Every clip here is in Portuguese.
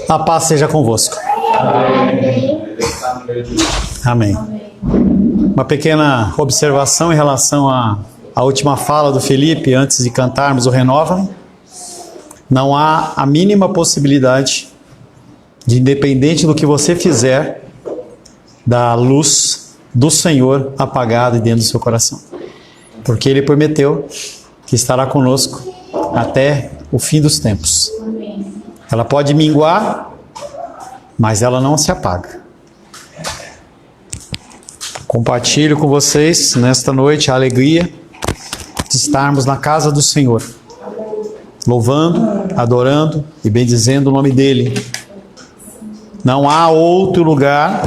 A paz seja convosco. Amém. Uma pequena observação em relação à última fala do Felipe, antes de cantarmos o Renova. Não há a mínima possibilidade de, independente do que você fizer, da luz do Senhor apagada dentro do seu coração. Porque Ele prometeu que estará conosco até o fim dos tempos. Ela pode minguar, mas ela não se apaga. Compartilho com vocês nesta noite a alegria de estarmos na casa do Senhor, louvando, adorando e bendizendo o nome dEle. Não há outro lugar,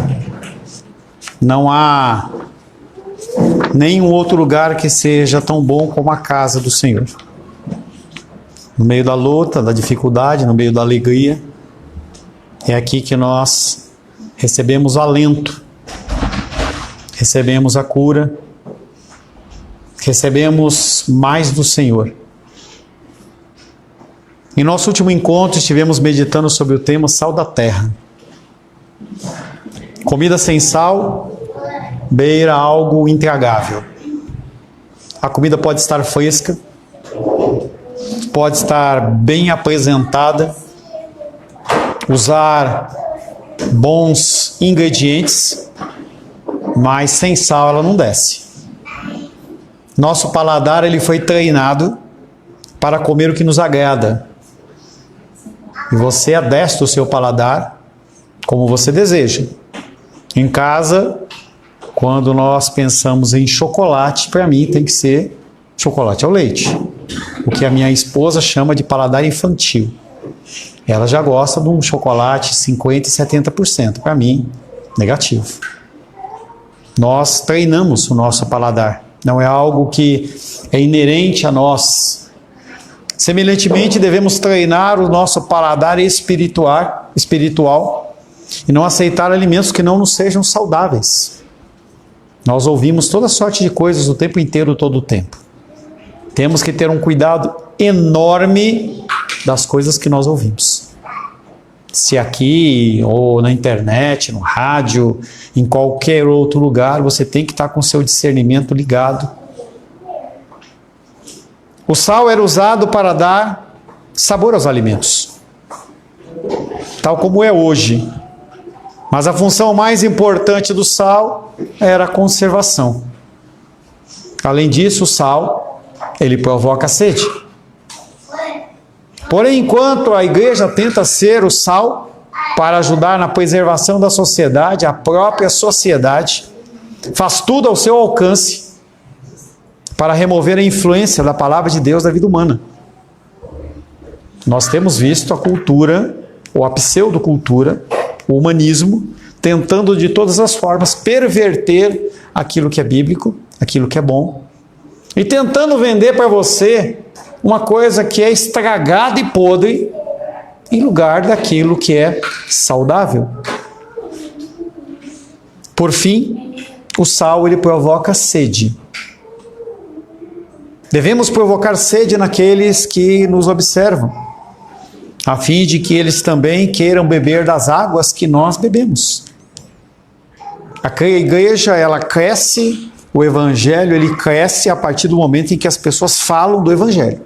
não há nenhum outro lugar que seja tão bom como a casa do Senhor. No meio da luta, da dificuldade, no meio da alegria, é aqui que nós recebemos o alento, recebemos a cura, recebemos mais do Senhor. Em nosso último encontro estivemos meditando sobre o tema Sal da Terra. Comida sem sal beira algo intragável. A comida pode estar fresca, pode estar bem apresentada, usar bons ingredientes, mas sem sal ela não desce. Nosso paladar ele foi treinado para comer o que nos agrada. E você adestra o seu paladar como você deseja. Em casa, quando nós pensamos em chocolate, para mim tem que ser chocolate ao leite. O que a minha esposa chama de paladar infantil. Ela já gosta de um chocolate 50% e 70%. Para mim, negativo. Nós treinamos o nosso paladar. Não é algo que é inerente a nós. Semelhantemente, devemos treinar o nosso paladar espiritual e não aceitar alimentos que não nos sejam saudáveis. Nós ouvimos toda sorte de coisas o tempo inteiro, todo o tempo. Temos que ter um cuidado enorme das coisas que nós ouvimos. Se aqui, ou na internet, no rádio, em qualquer outro lugar, você tem que estar com o seu discernimento ligado. O sal era usado para dar sabor aos alimentos, tal como é hoje. Mas a função mais importante do sal era a conservação. Além disso, o sal, ele provoca sede. Porém, enquanto a igreja tenta ser o sal para ajudar na preservação da sociedade, a própria sociedade faz tudo ao seu alcance para remover a influência da palavra de Deus da vida humana. Nós temos visto a cultura, ou a pseudocultura, o humanismo, tentando de todas as formas perverter aquilo que é bíblico, aquilo que é bom, e tentando vender para você uma coisa que é estragada e podre, em lugar daquilo que é saudável. Por fim, o sal ele provoca sede. Devemos provocar sede naqueles que nos observam, a fim de que eles também queiram beber das águas que nós bebemos. A igreja, ela cresce, o evangelho, ele cresce a partir do momento em que as pessoas falam do evangelho.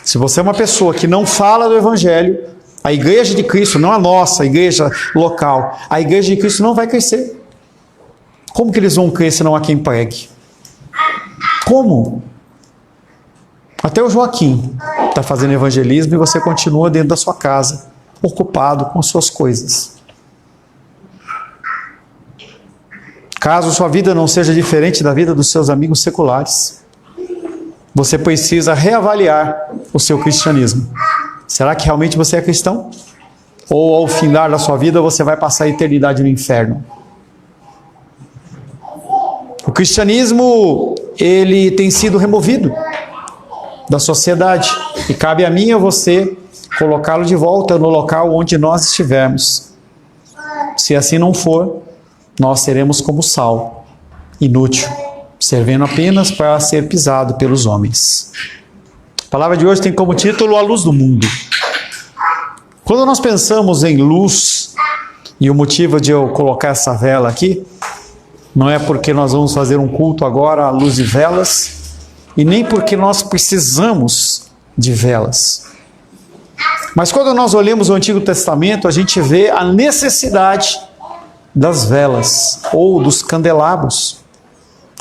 Se você é uma pessoa que não fala do evangelho, a igreja de Cristo, não a nossa igreja local, a igreja de Cristo não vai crescer. Como que eles vão crescer se não há quem pregue? Como? Até o Joaquim está fazendo evangelismo e você continua dentro da sua casa, ocupado com suas coisas. Caso sua vida não seja diferente da vida dos seus amigos seculares, você precisa reavaliar o seu cristianismo. Será que realmente você é cristão? Ou ao findar da sua vida você vai passar a eternidade no inferno? O cristianismo, ele tem sido removido da sociedade e cabe a mim e a você colocá-lo de volta no local onde nós estivermos. Se assim não for, nós seremos como sal, inútil, servindo apenas para ser pisado pelos homens. A palavra de hoje tem como título A Luz do Mundo. Quando nós pensamos em luz, e o motivo de eu colocar essa vela aqui, não é porque nós vamos fazer um culto agora à luz de velas, e nem porque nós precisamos de velas. Mas quando nós olhamos o Antigo Testamento, a gente vê a necessidade das velas, ou dos candelabros.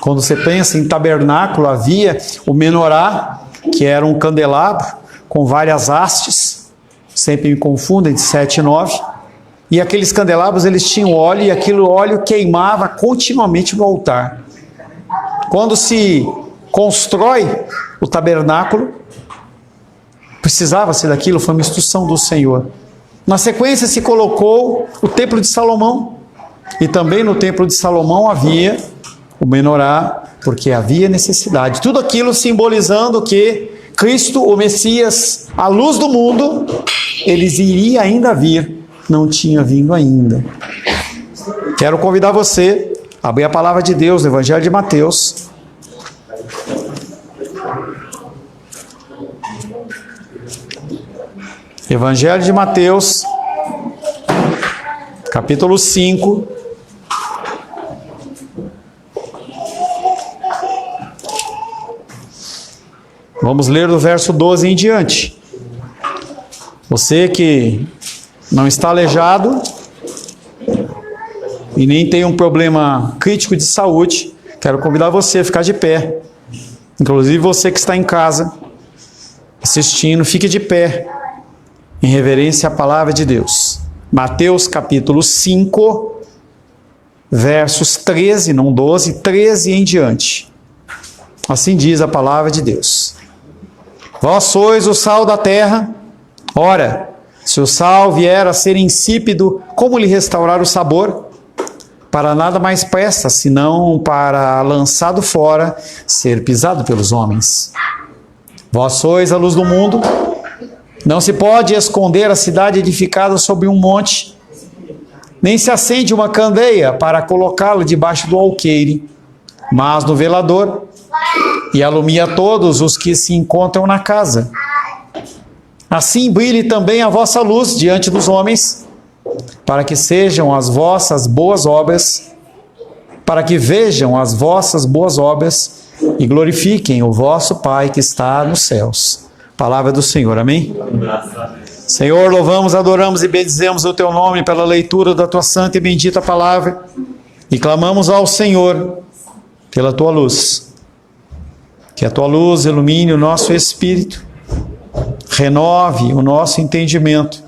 Quando você pensa em tabernáculo, havia o menorá, que era um candelabro com várias hastes, sempre me confundem, de 7 e 9, e aqueles candelabros eles tinham óleo, e aquele óleo queimava continuamente no altar. Quando se constrói o tabernáculo, precisava-se daquilo, foi uma instrução do Senhor. Na sequência se colocou o templo de Salomão, e também no templo de Salomão havia o menorá, porque havia necessidade. Tudo aquilo simbolizando que Cristo, o Messias, a luz do mundo, eles iria ainda vir, não tinha vindo ainda. Quero convidar você a abrir a palavra de Deus no Evangelho de Mateus. Evangelho de Mateus, capítulo 5. Vamos ler do verso 12 em diante. Você que não está aleijado e nem tem um problema crítico de saúde, quero convidar você a ficar de pé. Inclusive você que está em casa assistindo, fique de pé em reverência à palavra de Deus. Mateus capítulo 5, versos 13, não 12, 13 em diante. Assim diz a palavra de Deus. Vós sois o sal da terra. Ora, se o sal vier a ser insípido, como lhe restaurar o sabor? Para nada mais presta, senão para, lançado fora, ser pisado pelos homens. Vós sois a luz do mundo. Não se pode esconder a cidade edificada sobre um monte, nem se acende uma candeia para colocá-la debaixo do alqueire, mas no velador, e alumia todos os que se encontram na casa. Assim brilhe também a vossa luz diante dos homens, para que sejam as vossas boas obras, para que vejam as vossas boas obras e glorifiquem o vosso Pai que está nos céus. Palavra do Senhor, amém? Senhor, louvamos, adoramos e bendizemos o Teu nome pela leitura da Tua santa e bendita palavra, e clamamos ao Senhor pela Tua luz. Que a Tua luz ilumine o nosso espírito, renove o nosso entendimento,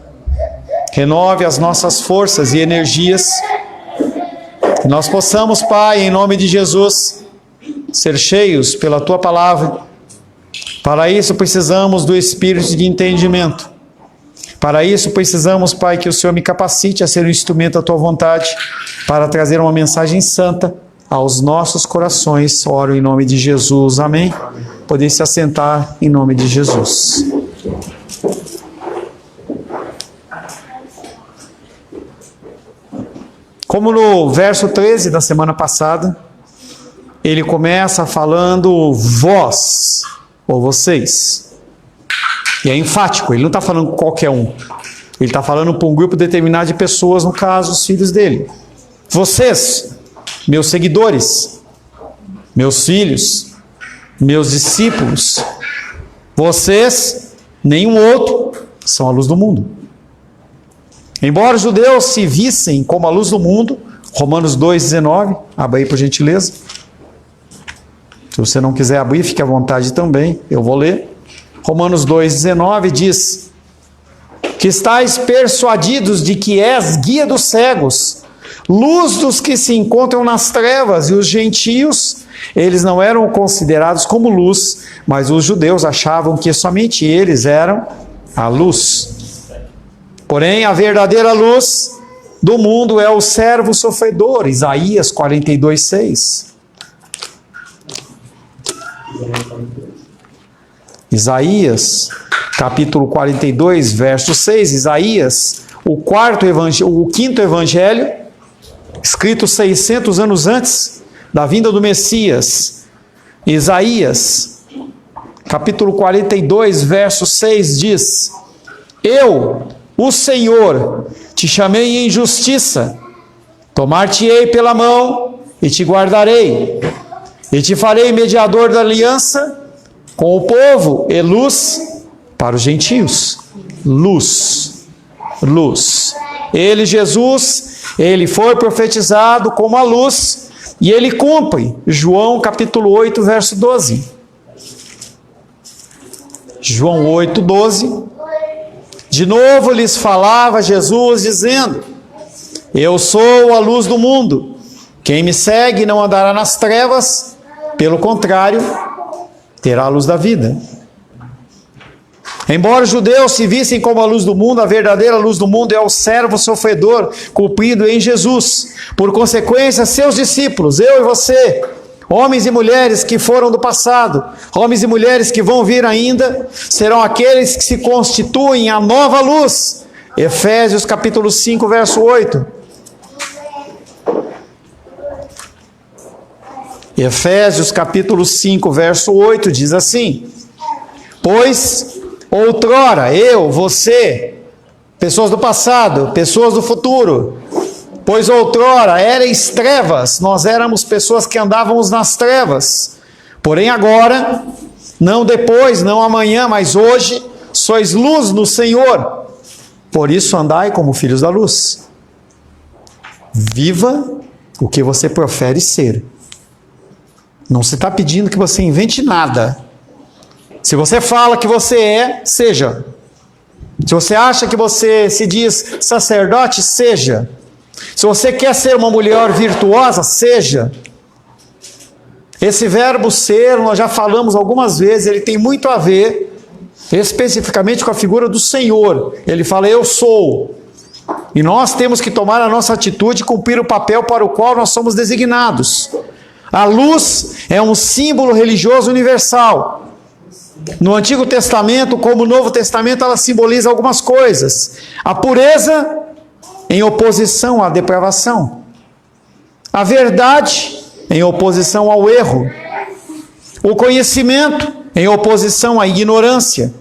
renove as nossas forças e energias, que nós possamos, Pai, em nome de Jesus, ser cheios pela Tua palavra. Para isso precisamos do espírito de entendimento. Para isso precisamos, Pai, que o Senhor me capacite a ser um instrumento da Tua vontade, para trazer uma mensagem santa aos nossos corações. Oro em nome de Jesus, amém? Poder se assentar em nome de Jesus. Como no verso 13 da semana passada, ele começa falando vós, ou vocês. E é enfático, ele não está falando com qualquer um. Ele está falando para um grupo determinado de pessoas, no caso, os filhos dele. Vocês, meus seguidores, meus filhos, meus discípulos, vocês, nenhum outro, são a luz do mundo. Embora os judeus se vissem como a luz do mundo, Romanos 2,19, abra aí por gentileza. Se você não quiser abrir, fique à vontade também, eu vou ler. Romanos 2,19 diz: que estáis persuadidos de que és guia dos cegos, luz dos que se encontram nas trevas, e os gentios, eles não eram considerados como luz, mas os judeus achavam que somente eles eram a luz. Porém, a verdadeira luz do mundo é o servo sofredor, Isaías 42:6. Isaías, capítulo 42, verso 6. Isaías, o quinto evangelho, escrito 600 anos antes da vinda do Messias. Isaías, capítulo 42, verso 6 diz: eu, o Senhor, te chamei em justiça, tomar-te-ei pela mão e te guardarei, e te farei mediador da aliança com o povo e luz para os gentios. Luz, luz. Ele, Jesus, ele foi profetizado como a luz e ele cumpre. João capítulo 8, verso 12. João 8, 12. De novo lhes falava Jesus dizendo: eu sou a luz do mundo. Quem me segue não andará nas trevas, pelo contrário, terá a luz da vida. Embora os judeus se vissem como a luz do mundo, a verdadeira luz do mundo é o servo sofredor, cumprido em Jesus. Por consequência, seus discípulos, eu e você, homens e mulheres que foram do passado, homens e mulheres que vão vir ainda, serão aqueles que se constituem a nova luz. Efésios capítulo 5, verso 8. Efésios capítulo 5, verso 8 diz assim: pois outrora eu, você, pessoas do passado, pessoas do futuro, pois outrora éreis trevas, nós éramos pessoas que andávamos nas trevas, porém agora, não depois, não amanhã, mas hoje, sois luz no Senhor, por isso andai como filhos da luz. Viva o que você profere ser. Não se está pedindo que você invente nada. Se você fala que você é, seja. Se você acha que você se diz sacerdote, seja. Se você quer ser uma mulher virtuosa, seja. Esse verbo ser, nós já falamos algumas vezes, ele tem muito a ver, especificamente com a figura do Senhor. Ele fala, eu sou. E nós temos que tomar a nossa atitude e cumprir o papel para o qual nós somos designados. A luz é um símbolo religioso universal. No Antigo Testamento, como no Novo Testamento, ela simboliza algumas coisas. A pureza em oposição à depravação. A verdade em oposição ao erro. O conhecimento em oposição à ignorância.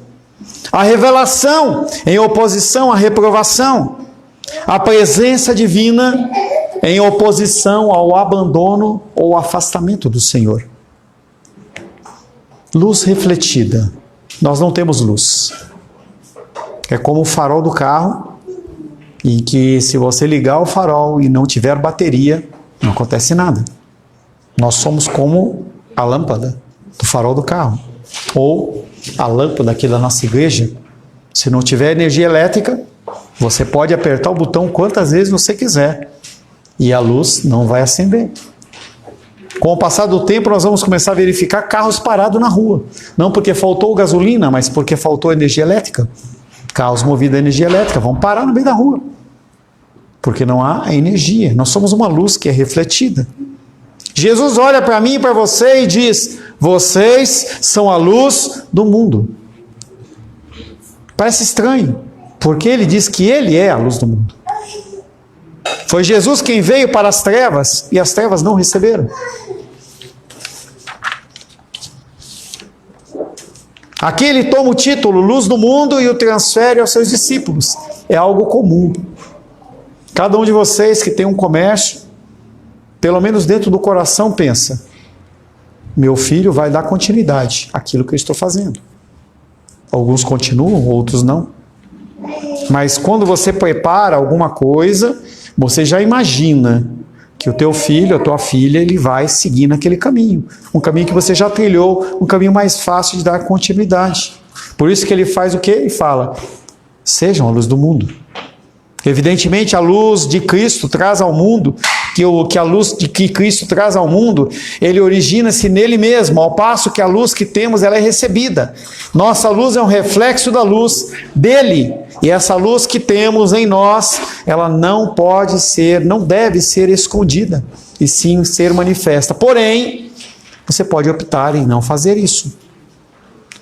A revelação em oposição à reprovação. A presença divina em oposição ao abandono ou afastamento do Senhor. Luz refletida. Nós não temos luz. É como o farol do carro, em que se você ligar o farol e não tiver bateria, não acontece nada. Nós somos como a lâmpada do farol do carro. Ou a lâmpada aqui da nossa igreja. Se não tiver energia elétrica, você pode apertar o botão quantas vezes você quiser. E a luz não vai acender. Com o passar do tempo, nós vamos começar a verificar carros parados na rua. Não porque faltou gasolina, mas porque faltou energia elétrica. Carros movidos a energia elétrica vão parar no meio da rua. Porque não há energia. Nós somos uma luz que é refletida. Jesus olha para mim e para você e diz, vocês são a luz do mundo. Parece estranho, porque ele diz que ele é a luz do mundo. Foi Jesus quem veio para as trevas e as trevas não receberam. Aqui ele toma o título Luz do Mundo e o transfere aos seus discípulos. É algo comum. Cada um de vocês que tem um comércio, pelo menos dentro do coração pensa, meu filho vai dar continuidade àquilo que eu estou fazendo. Alguns continuam, outros não. Mas quando você prepara alguma coisa, você já imagina que o teu filho, a tua filha, ele vai seguir naquele caminho. Um caminho que você já trilhou, um caminho mais fácil de dar continuidade. Por isso que ele faz o quê? Ele fala, sejam a luz do mundo. Evidentemente, a luz de Cristo traz ao mundo, que a luz que Cristo traz ao mundo, ele origina-se nele mesmo, ao passo que a luz que temos, ela é recebida. Nossa luz é um reflexo da luz dele. E essa luz que temos em nós, ela não pode ser, não deve ser escondida, e sim ser manifesta. Porém, você pode optar em não fazer isso.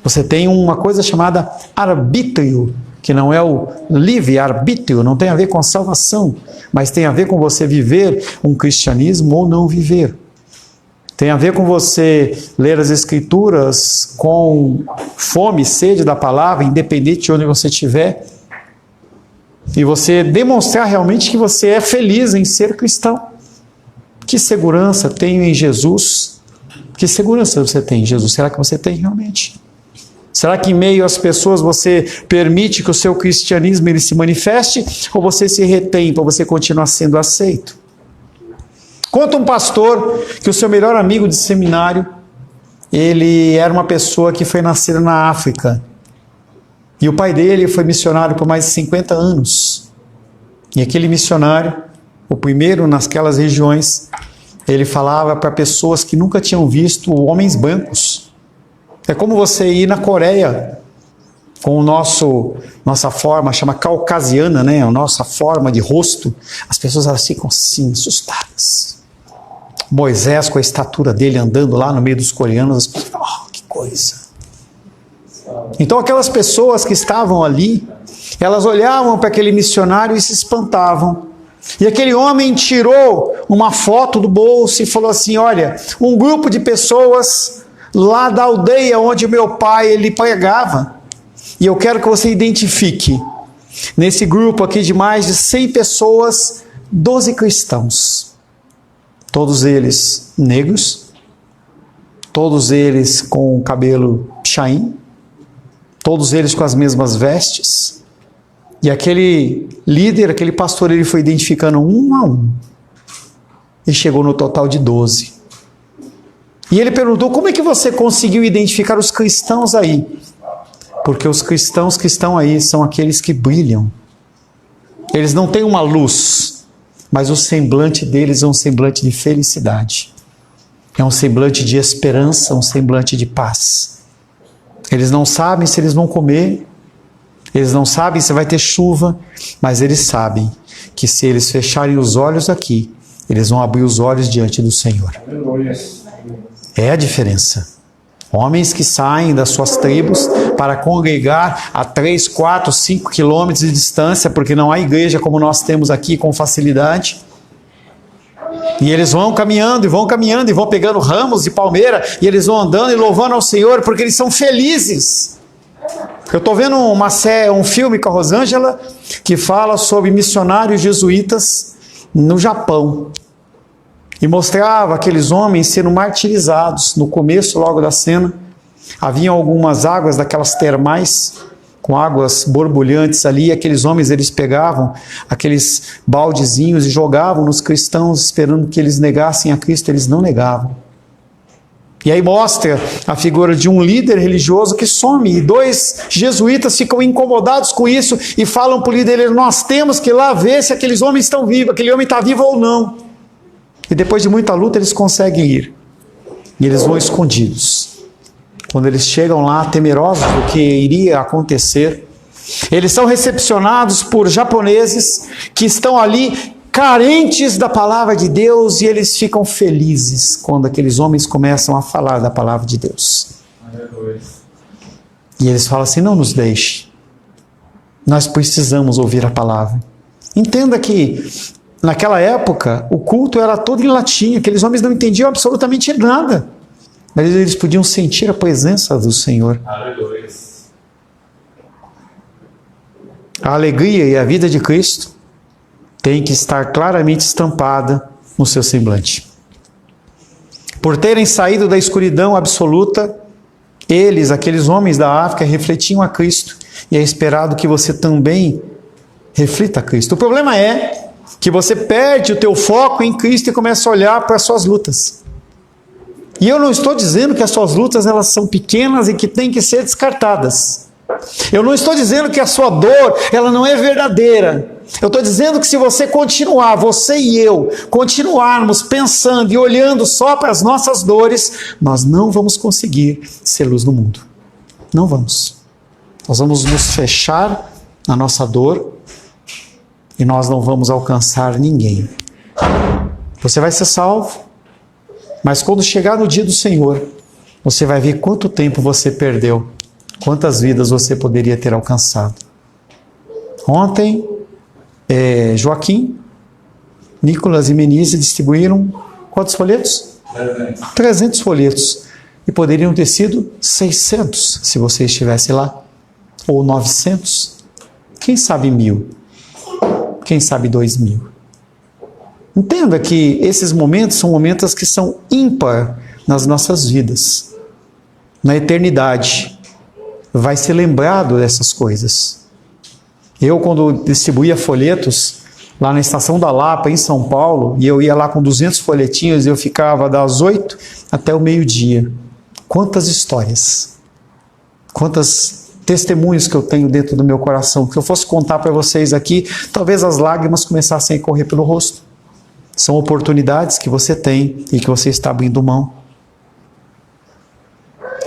Você tem uma coisa chamada arbítrio, que não é o livre-arbítrio, não tem a ver com a salvação, mas tem a ver com você viver um cristianismo ou não viver. Tem a ver com você ler as Escrituras com fome e sede da palavra, independente de onde você estiver, e você demonstrar realmente que você é feliz em ser cristão. Que segurança tenho em Jesus? Que segurança você tem em Jesus? Será que você tem realmente? Será que em meio às pessoas você permite que o seu cristianismo ele se manifeste? Ou você se retém para você continuar sendo aceito? Conta um pastor que o seu melhor amigo de seminário, ele era uma pessoa que foi nascida na África. E o pai dele foi missionário por mais de 50 anos. E aquele missionário, o primeiro nasquelas regiões, ele falava para pessoas que nunca tinham visto homens brancos. É como você ir na Coreia com nossa forma, chama caucasiana, né? A nossa forma de rosto. As pessoas elas ficam assim, assustadas. Moisés com a estatura dele andando lá no meio dos coreanos, as pessoas falam, oh, que coisa. Então aquelas pessoas que estavam ali, elas olhavam para aquele missionário e se espantavam. E aquele homem tirou uma foto do bolso e falou assim, olha, um grupo de pessoas lá da aldeia onde o meu pai ele pregava, e eu quero que você identifique, nesse grupo aqui de mais de 100 pessoas, 12 cristãos. Todos eles negros, todos eles com cabelo chaim, todos eles com as mesmas vestes. E aquele líder, aquele pastor, ele foi identificando um a um. E chegou no total de 12. E ele perguntou, como é que você conseguiu identificar os cristãos aí? Porque os cristãos que estão aí são aqueles que brilham. Eles não têm uma luz, mas o semblante deles é um semblante de felicidade. É um semblante de esperança, um semblante de paz. Eles não sabem se eles vão comer, eles não sabem se vai ter chuva, mas eles sabem que se eles fecharem os olhos aqui, eles vão abrir os olhos diante do Senhor. É a diferença. Homens que saem das suas tribos para congregar a 3, 4, 5 quilômetros de distância, porque não há igreja como nós temos aqui com facilidade. E eles vão caminhando e vão pegando ramos de palmeira e eles vão andando e louvando ao Senhor porque eles são felizes. Eu estou vendo um filme com a Rosângela que fala sobre missionários jesuítas no Japão. E mostrava aqueles homens sendo martirizados. No começo, logo da cena, haviam algumas águas daquelas termais, com águas borbulhantes ali, e aqueles homens, eles pegavam aqueles baldezinhos e jogavam nos cristãos, esperando que eles negassem a Cristo, eles não negavam. E aí mostra a figura de um líder religioso que some, e 2 jesuítas ficam incomodados com isso, e falam para o líder, nós temos que ir lá ver se aqueles homens estão vivos, aquele homem está vivo ou não. E depois de muita luta eles conseguem ir. E eles vão escondidos. Quando eles chegam lá, temerosos do que iria acontecer, eles são recepcionados por japoneses que estão ali carentes da palavra de Deus e eles ficam felizes quando aqueles homens começam a falar da palavra de Deus. E eles falam assim, não nos deixe. Nós precisamos ouvir a palavra. Entenda que naquela época, o culto era todo em latim, aqueles homens não entendiam absolutamente nada, mas eles podiam sentir a presença do Senhor. Aleluia. A alegria e a vida de Cristo tem que estar claramente estampada no seu semblante. Por terem saído da escuridão absoluta, eles, aqueles homens da África, refletiam a Cristo, e é esperado que você também reflita a Cristo. O problema é que você perde o teu foco em Cristo e começa a olhar para as suas lutas. E eu não estou dizendo que as suas lutas elas são pequenas e que têm que ser descartadas. Eu não estou dizendo que a sua dor ela não é verdadeira. Eu estou dizendo que se você continuar, você e eu, continuarmos pensando e olhando só para as nossas dores, nós não vamos conseguir ser luz no mundo. Não vamos. Nós vamos nos fechar na nossa dor, e nós não vamos alcançar ninguém. Você vai ser salvo, mas quando chegar no dia do Senhor, você vai ver quanto tempo você perdeu, quantas vidas você poderia ter alcançado. Ontem, Joaquim, Nicolas e Menise distribuíram quantos folhetos? 300 folhetos. E poderiam ter sido 600, se você estivesse lá. Ou 900. Quem sabe 1000. quem sabe 2000. Entenda que esses momentos são momentos que são ímpar nas nossas vidas. Na eternidade, vai ser lembrado dessas coisas. Eu, quando distribuía folhetos, lá na Estação da Lapa, em São Paulo, e eu ia lá com 200 folhetinhos, e eu ficava das 8 até o meio-dia. Quantas histórias, quantos testemunhos que eu tenho dentro do meu coração, que eu fosse contar para vocês aqui, talvez as lágrimas começassem a correr pelo rosto. São oportunidades que você tem e que você está abrindo mão.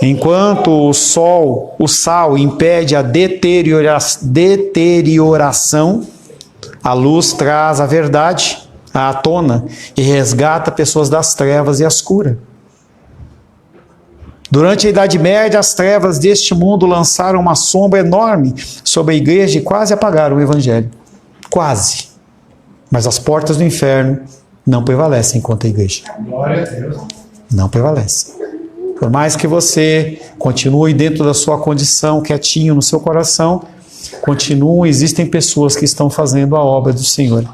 Enquanto o sal impede a deterioração, a luz traz a verdade à tona e resgata pessoas das trevas e as cura. Durante a Idade Média, as trevas deste mundo lançaram uma sombra enorme sobre a igreja e quase apagaram o evangelho. Quase. Mas as portas do inferno não prevalecem contra a igreja. Glória a Deus. Não prevalecem. Por mais que você continue dentro da sua condição, quietinho no seu coração, existem pessoas que estão fazendo a obra do Senhor.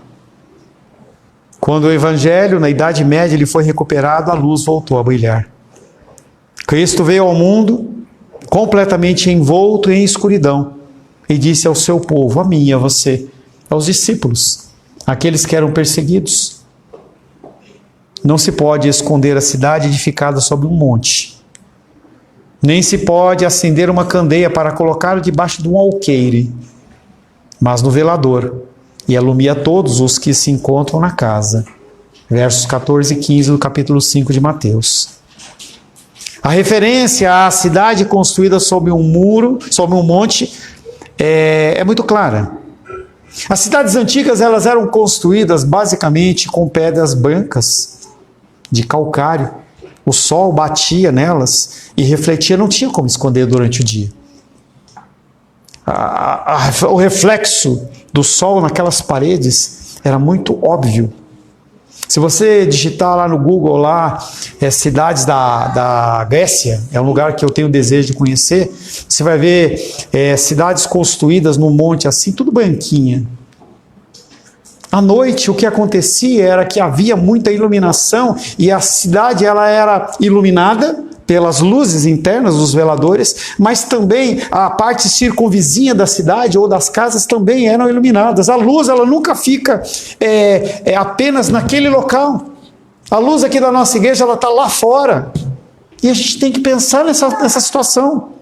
Quando o evangelho, na Idade Média, ele foi recuperado, a luz voltou a brilhar. Cristo veio ao mundo completamente envolto em escuridão e disse ao seu povo, a mim e a você, aos discípulos, aqueles que eram perseguidos: não se pode esconder a cidade edificada sobre um monte, nem se pode acender uma candeia para colocá-la debaixo de um alqueire, mas no velador, e alumia todos os que se encontram na casa. Versos 14 e 15 do capítulo 5 de Mateus. A referência à cidade construída sobre um muro, sobre um monte, é muito clara. As cidades antigas, elas eram construídas basicamente com pedras brancas, de calcário. O sol batia nelas e refletia, não tinha como esconder durante o dia. O reflexo do sol naquelas paredes era muito óbvio. Se você digitar lá no Google, cidades da Grécia, é um lugar que eu tenho desejo de conhecer, você vai ver cidades construídas num monte assim, tudo branquinha. À noite, o que acontecia era que havia muita iluminação e a cidade ela era iluminada pelas luzes internas dos veladores, mas também a parte circunvizinha da cidade ou das casas também eram iluminadas. A luz ela nunca fica apenas naquele local. A luz aqui da nossa igreja ela está lá fora. E a gente tem que pensar nessa situação.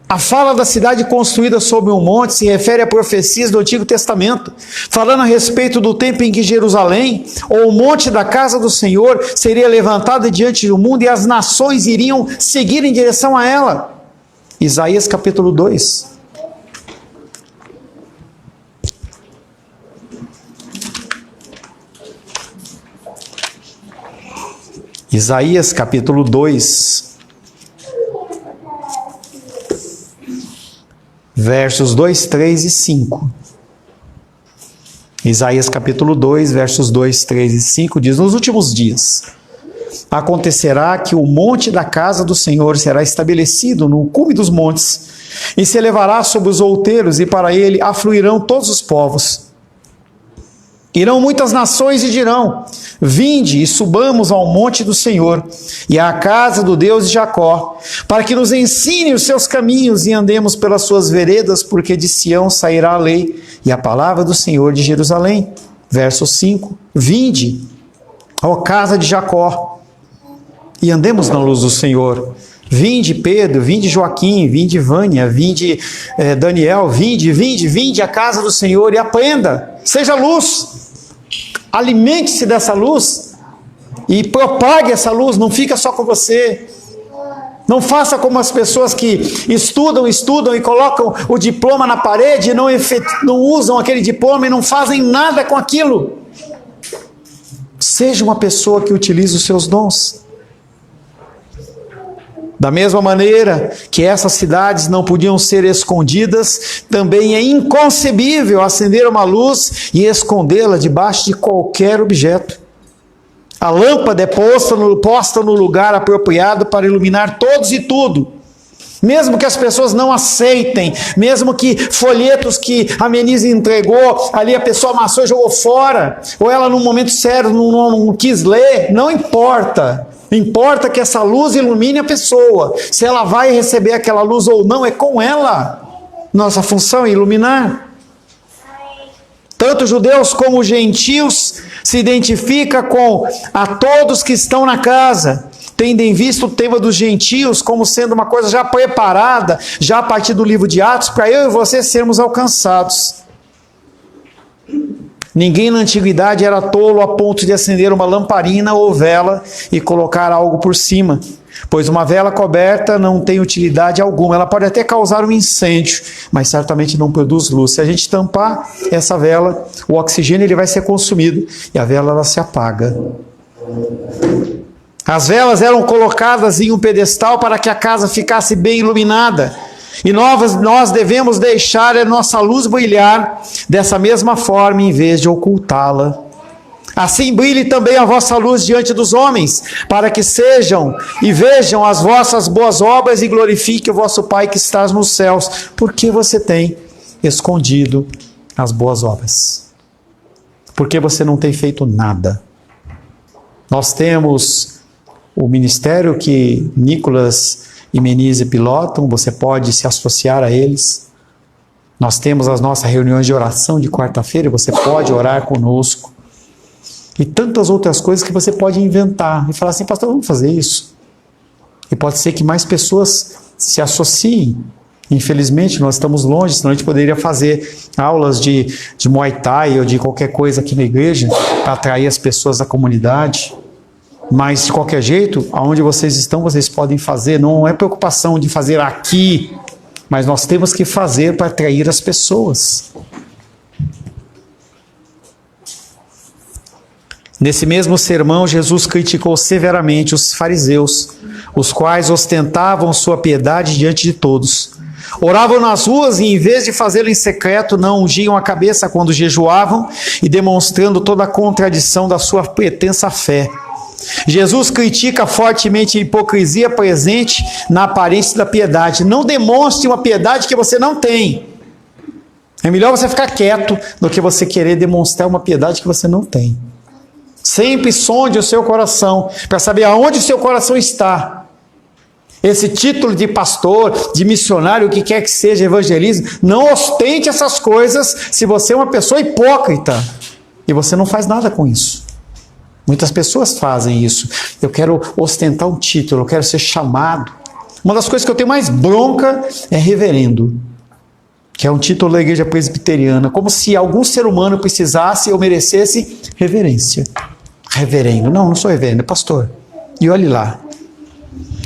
A fala da cidade construída sobre um monte se refere a profecias do Antigo Testamento, falando a respeito do tempo em que Jerusalém, ou o monte da casa do Senhor, seria levantada diante do mundo e as nações iriam seguir em direção a ela. Isaías capítulo 2. Isaías capítulo 2. Versos 2, 3 e 5. Isaías capítulo 2, versos 2, 3 e 5 diz: nos últimos dias acontecerá que o monte da casa do Senhor será estabelecido no cume dos montes, e se elevará sobre os outeiros, e para ele afluirão todos os povos. Irão muitas nações e dirão: vinde e subamos ao monte do Senhor e à casa do Deus de Jacó, para que nos ensine os seus caminhos e andemos pelas suas veredas, porque de Sião sairá a lei e a palavra do Senhor de Jerusalém. Verso 5. Vinde, ó casa de Jacó, e andemos na luz do Senhor. Vinde Pedro, vinde Joaquim, vinde Vânia, vinde Daniel, vinde a casa do Senhor e aprenda, seja luz. Alimente-se dessa luz e propague essa luz, não fica só com você. Não faça como as pessoas que estudam e colocam o diploma na parede e não usam aquele diploma e não fazem nada com aquilo. Seja uma pessoa que utilize os seus dons. Da mesma maneira que essas cidades não podiam ser escondidas, também é inconcebível acender uma luz e escondê-la debaixo de qualquer objeto. A lâmpada é posta no lugar apropriado para iluminar todos e tudo. Mesmo que as pessoas não aceitem, mesmo que folhetos que a Menise entregou, ali a pessoa amassou e jogou fora, ou ela num momento sério não quis ler, não importa. Importa que essa luz ilumine a pessoa. Se ela vai receber aquela luz ou não, é com ela. Nossa função é iluminar. Tanto judeus como gentios se identifica com a todos que estão na casa, tendo em vista o tema dos gentios como sendo uma coisa já preparada, já a partir do livro de Atos, para eu e você sermos alcançados. Ninguém na antiguidade era tolo a ponto de acender uma lamparina ou vela e colocar algo por cima, pois uma vela coberta não tem utilidade alguma. Ela pode até causar um incêndio, mas certamente não produz luz. Se a gente tampar essa vela, o oxigênio ele vai ser consumido e a vela ela se apaga. As velas eram colocadas em um pedestal para que a casa ficasse bem iluminada. E nós devemos deixar a nossa luz brilhar dessa mesma forma, em vez de ocultá-la. Assim brilhe também a vossa luz diante dos homens, para que sejam e vejam as vossas boas obras e glorifique o vosso Pai que estás nos céus, porque você tem escondido as boas obras. Porque você não tem feito nada. Nós temos o ministério que Nicolas e Menise pilotam, você pode se associar a eles. Nós temos as nossas reuniões de oração de quarta-feira, você pode orar conosco. E tantas outras coisas que você pode inventar e falar assim, pastor, vamos fazer isso. E pode ser que mais pessoas se associem. Infelizmente, nós estamos longe, senão a gente poderia fazer aulas de Muay Thai ou de qualquer coisa aqui na igreja para atrair as pessoas da comunidade. Mas, de qualquer jeito, aonde vocês estão, vocês podem fazer. Não é preocupação de fazer aqui, mas nós temos que fazer para atrair as pessoas. Nesse mesmo sermão, Jesus criticou severamente os fariseus, os quais ostentavam sua piedade diante de todos. Oravam nas ruas e, em vez de fazê-lo em secreto, não ungiam a cabeça quando jejuavam e demonstrando toda a contradição da sua pretensa fé. Jesus critica fortemente a hipocrisia presente na aparência da piedade. Não demonstre uma piedade que você não tem. É melhor você ficar quieto do que você querer demonstrar uma piedade que você não tem. Sempre sonde o seu coração para saber aonde o seu coração está. Esse título de pastor, de missionário, o que quer que seja, evangelismo, não ostente essas coisas se você é uma pessoa hipócrita e você não faz nada com isso. Muitas pessoas fazem isso. Eu quero ostentar um título, eu quero ser chamado. Uma das coisas que eu tenho mais bronca é reverendo, que é um título da igreja presbiteriana, como se algum ser humano precisasse ou merecesse reverência. Reverendo. Não sou reverendo, é pastor. E olhe lá.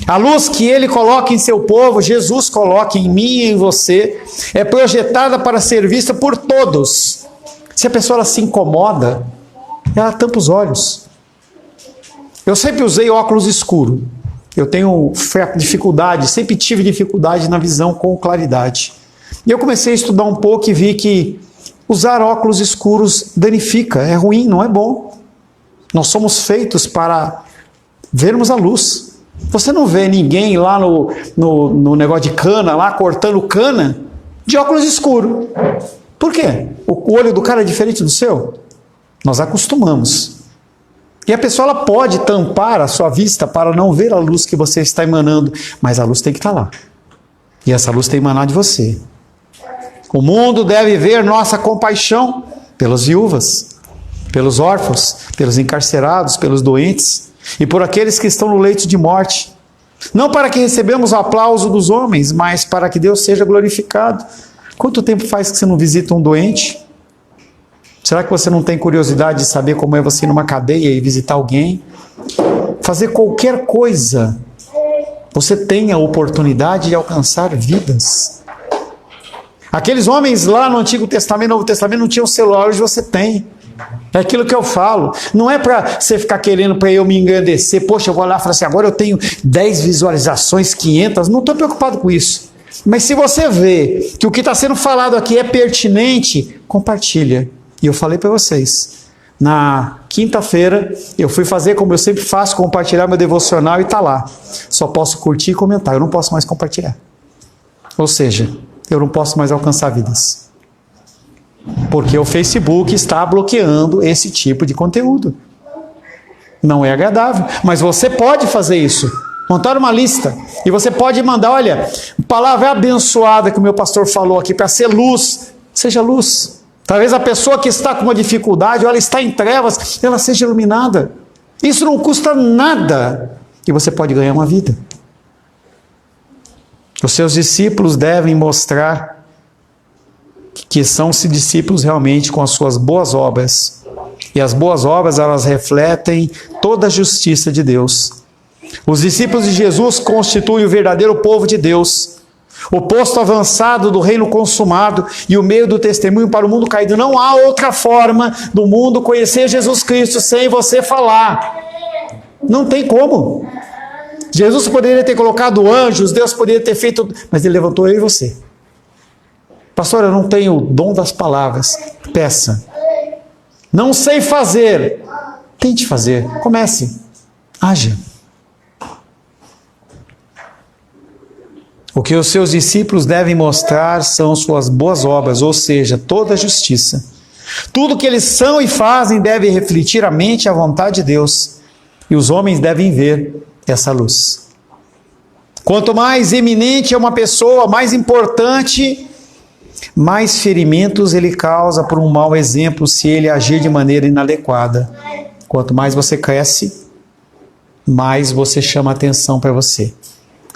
A luz que ele coloca em seu povo, Jesus coloca em mim e em você, é projetada para ser vista por todos. Se a pessoa ela se incomoda, ela tampa os olhos. Eu sempre usei óculos escuros. Eu tenho dificuldade, sempre tive dificuldade na visão com claridade. E eu comecei a estudar um pouco e vi que usar óculos escuros danifica, é ruim, não é bom. Nós somos feitos para vermos a luz. Você não vê ninguém lá no negócio de cana, lá cortando cana, de óculos escuros. Por quê? O olho do cara é diferente do seu? Nós acostumamos. E a pessoa ela pode tampar a sua vista para não ver a luz que você está emanando, mas a luz tem que estar lá. E essa luz tem que emanar de você. O mundo deve ver nossa compaixão pelas viúvas, pelos órfãos, pelos encarcerados, pelos doentes e por aqueles que estão no leito de morte. Não para que recebamos o aplauso dos homens, mas para que Deus seja glorificado. Quanto tempo faz que você não visita um doente? Será que você não tem curiosidade de saber como é você ir numa cadeia e visitar alguém? Fazer qualquer coisa, você tem a oportunidade de alcançar vidas. Aqueles homens lá no Antigo Testamento, Novo Testamento, não tinham celular, hoje você tem. É aquilo que eu falo. Não é para você ficar querendo para eu me engrandecer. Poxa, eu vou lá e falo assim, agora eu tenho 10 visualizações, 500. Não estou preocupado com isso. Mas se você vê que o que está sendo falado aqui é pertinente, compartilha. E eu falei para vocês, na quinta-feira, eu fui fazer como eu sempre faço, compartilhar meu devocional e está lá. Só posso curtir e comentar, eu não posso mais compartilhar. Ou seja, eu não posso mais alcançar vidas. Porque o Facebook está bloqueando esse tipo de conteúdo. Não é agradável, mas você pode fazer isso. Montar uma lista. E você pode mandar, olha, palavra abençoada que o meu pastor falou aqui, para ser luz. Seja luz. Talvez a pessoa que está com uma dificuldade, ou ela está em trevas, ela seja iluminada. Isso não custa nada. E você pode ganhar uma vida. Os seus discípulos devem mostrar que são discípulos realmente com as suas boas obras. E as boas obras, elas refletem toda a justiça de Deus. Os discípulos de Jesus constituem o verdadeiro povo de Deus. O posto avançado do reino consumado e o meio do testemunho para o mundo caído. Não há outra forma do mundo conhecer Jesus Cristo sem você falar. Não tem como. Jesus poderia ter colocado anjos, Deus poderia ter feito, mas Ele levantou eu e você. Pastor, eu não tenho o dom das palavras. Peça. Não sei fazer. Tente fazer. Comece. Haja. O que os seus discípulos devem mostrar são suas boas obras, ou seja, toda a justiça. Tudo que eles são e fazem deve refletir a mente e a vontade de Deus. E os homens devem ver essa luz. Quanto mais eminente é uma pessoa, mais importante, mais ferimentos ele causa por um mau exemplo se ele agir de maneira inadequada. Quanto mais você cresce, mais você chama atenção para você.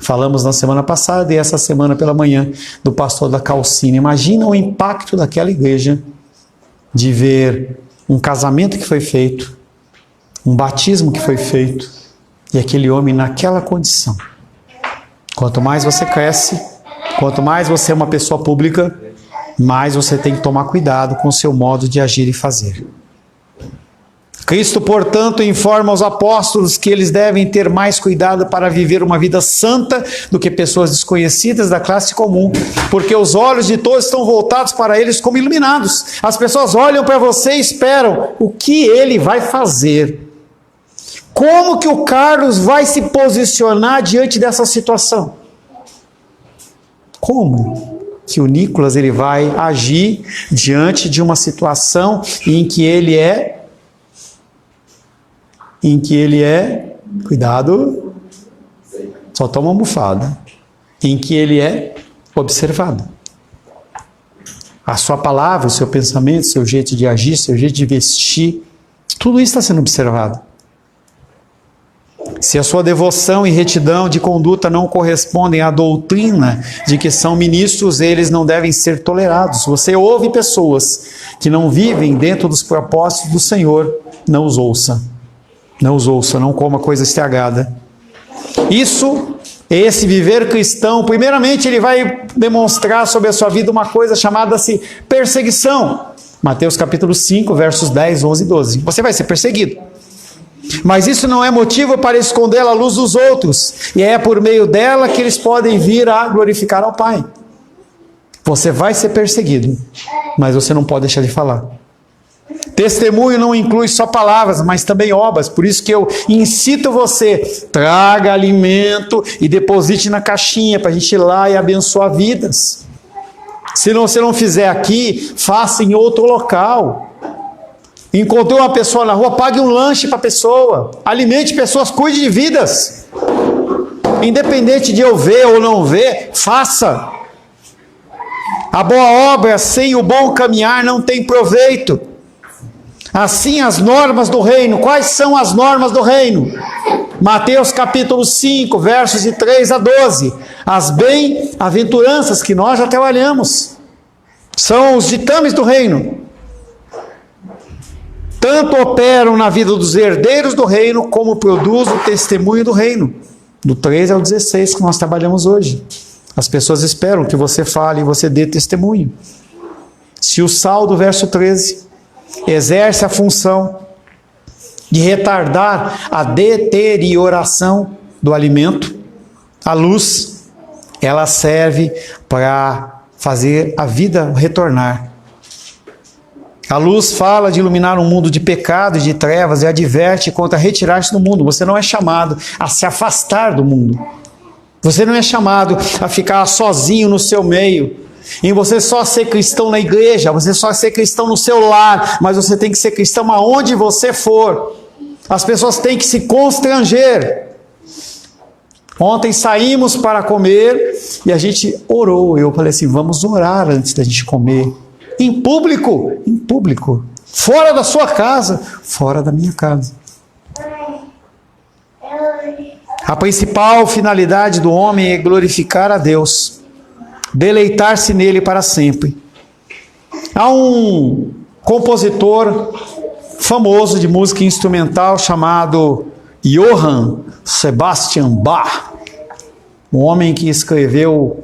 Falamos na semana passada e essa semana pela manhã do pastor da Calcina. Imagina o impacto daquela igreja de ver um casamento que foi feito, um batismo que foi feito e aquele homem naquela condição. Quanto mais você cresce, quanto mais você é uma pessoa pública, mais você tem que tomar cuidado com o seu modo de agir e fazer. Cristo, portanto, informa aos apóstolos que eles devem ter mais cuidado para viver uma vida santa do que pessoas desconhecidas da classe comum, porque os olhos de todos estão voltados para eles como iluminados. As pessoas olham para você e esperam o que ele vai fazer. Como que o Carlos vai se posicionar diante dessa situação? Como que o Nicolas ele vai agir diante de uma situação em que ele é cuidado, só toma uma almofada, em que ele é observado. A sua palavra, o seu pensamento, o seu jeito de agir, o seu jeito de vestir, tudo isso está sendo observado. Se a sua devoção e retidão de conduta não correspondem à doutrina de que são ministros, eles não devem ser tolerados. Você ouve pessoas que não vivem dentro dos propósitos do Senhor, não os ouça. Não os ouça, não coma coisa estragada. Esse viver cristão, primeiramente ele vai demonstrar sobre a sua vida uma coisa chamada-se perseguição. Mateus capítulo 5, versos 10, 11 e 12. Você vai ser perseguido. Mas isso não é motivo para escondê-la à luz dos outros. E é por meio dela que eles podem vir a glorificar ao Pai. Você vai ser perseguido, mas você não pode deixar de falar. Testemunho não inclui só palavras, mas também obras. Por isso que eu incito você, traga alimento e deposite na caixinha para a gente ir lá e abençoar vidas. Se você não fizer aqui, faça em outro local. Encontrou uma pessoa na rua, pague um lanche para a pessoa. Alimente pessoas, cuide de vidas. Independente de eu ver ou não ver, faça. A boa obra sem o bom caminhar não tem proveito. Assim as normas do reino. Quais são as normas do reino? Mateus capítulo 5, versos de 3 a 12. As bem-aventuranças que nós já trabalhamos. São os ditames do reino. Tanto operam na vida dos herdeiros do reino, como produzem o testemunho do reino. Do 13 ao 16 que nós trabalhamos hoje. As pessoas esperam que você fale e você dê testemunho. Se o sal do verso 13 exerce a função de retardar a deterioração do alimento, a luz, ela serve para fazer a vida retornar. A luz fala de iluminar um mundo de pecado e de trevas e adverte contra retirar-se do mundo. Você não é chamado a se afastar do mundo. Você não é chamado a ficar sozinho no seu meio, em você só ser cristão na igreja, você só ser cristão no seu lar, mas você tem que ser cristão aonde você for. As pessoas têm que se constranger. Ontem saímos para comer e a gente orou. Eu falei assim, vamos orar antes da gente comer. Em público, em público. Fora da sua casa, fora da minha casa. A principal finalidade do homem é glorificar a Deus, deleitar-se nele para sempre. Há um compositor famoso de música instrumental chamado Johann Sebastian Bach, um homem que escreveu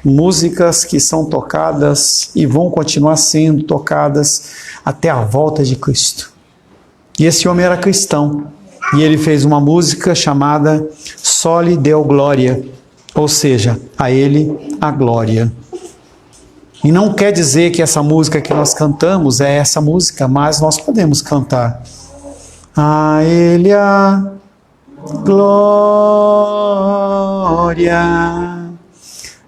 músicas que são tocadas e vão continuar sendo tocadas até a volta de Cristo. E esse homem era cristão, e ele fez uma música chamada Soli Deo Gloria, ou seja, a ele a glória. E não quer dizer que essa música que nós cantamos é essa música, mas nós podemos cantar a ele a glória,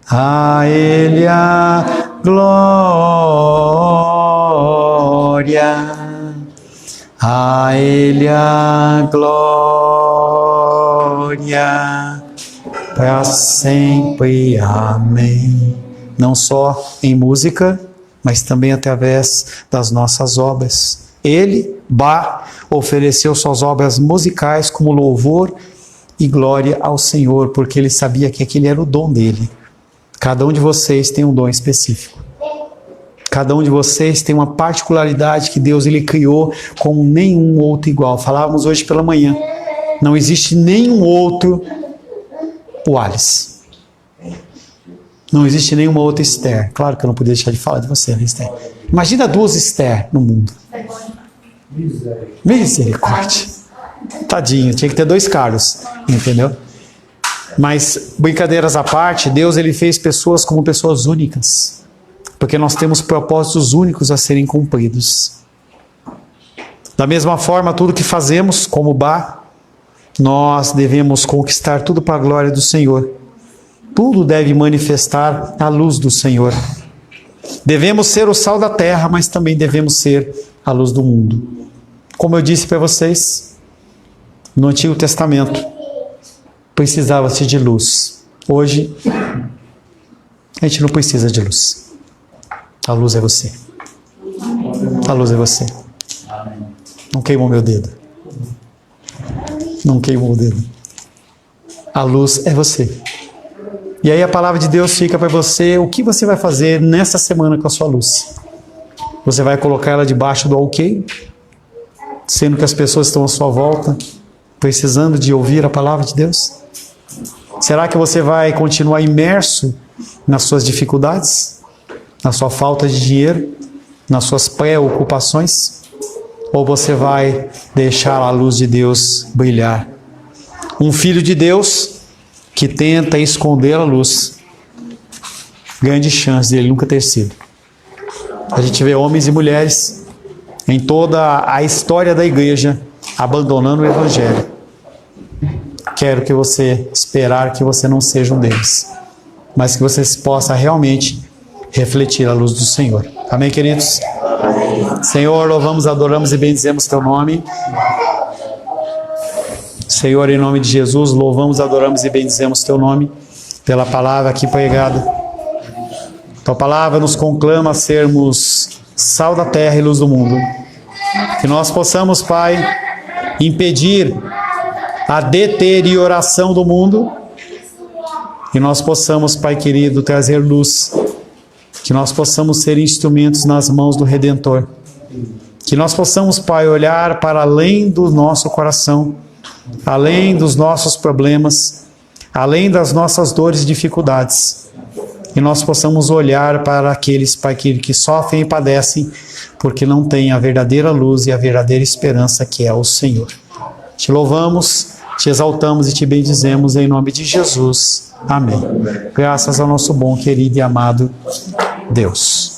a ele a glória, a ele a glória, para sempre, amém. Não só em música, mas também através das nossas obras. Ele, Bach, ofereceu suas obras musicais como louvor e glória ao Senhor, porque ele sabia que aquele era o dom dele. Cada um de vocês tem um dom específico. Cada um de vocês tem uma particularidade que Deus ele criou como nenhum outro igual. Falávamos hoje pela manhã. Não existe nenhum outro Wallace. Não existe nenhuma outra Esther. Claro que eu não podia deixar de falar de você, né, Esther? Imagina duas Esther no mundo. Misericórdia. Tadinho, tinha que ter dois Carlos, entendeu? Mas, brincadeiras à parte, Deus ele fez pessoas como pessoas únicas. Porque nós temos propósitos únicos a serem cumpridos. Da mesma forma, tudo que fazemos, como Bach, nós devemos conquistar tudo para a glória do Senhor. Tudo deve manifestar a luz do Senhor. Devemos ser o sal da terra, mas também devemos ser a luz do mundo. Como eu disse para vocês, no Antigo Testamento, precisava-se de luz. Hoje, a gente não precisa de luz. A luz é você. A luz é você. Não queimou meu dedo. Não queimou o dedo. A luz é você. E aí a palavra de Deus fica para você, o que você vai fazer nessa semana com a sua luz? Você vai colocar ela debaixo do alqueire, sendo que as pessoas estão à sua volta, precisando de ouvir a palavra de Deus? Será que você vai continuar imerso nas suas dificuldades, na sua falta de dinheiro, nas suas preocupações? Ou você vai deixar a luz de Deus brilhar? Um filho de Deus que tenta esconder a luz, grande chance dele nunca ter sido. A gente vê homens e mulheres em toda a história da igreja abandonando o evangelho. Quero que você esperar que você não seja um deles, mas que você possa realmente refletir a luz do Senhor. Amém, queridos? Senhor, louvamos, adoramos e bendizemos teu nome. Senhor, em nome de Jesus, louvamos, adoramos e bendizemos teu nome pela palavra aqui pregada. Tua palavra nos conclama a sermos sal da terra e luz do mundo. Que nós possamos, Pai, impedir a deterioração do mundo. Que nós possamos, Pai querido, trazer luz. Que nós possamos ser instrumentos nas mãos do Redentor. Que nós possamos, Pai, olhar para além do nosso coração, além dos nossos problemas, além das nossas dores e dificuldades. E nós possamos olhar para aqueles, Pai, que sofrem e padecem, porque não têm a verdadeira luz e a verdadeira esperança que é o Senhor. Te louvamos, te exaltamos e te bendizemos em nome de Jesus. Amém. Graças ao nosso bom, querido e amado Deus.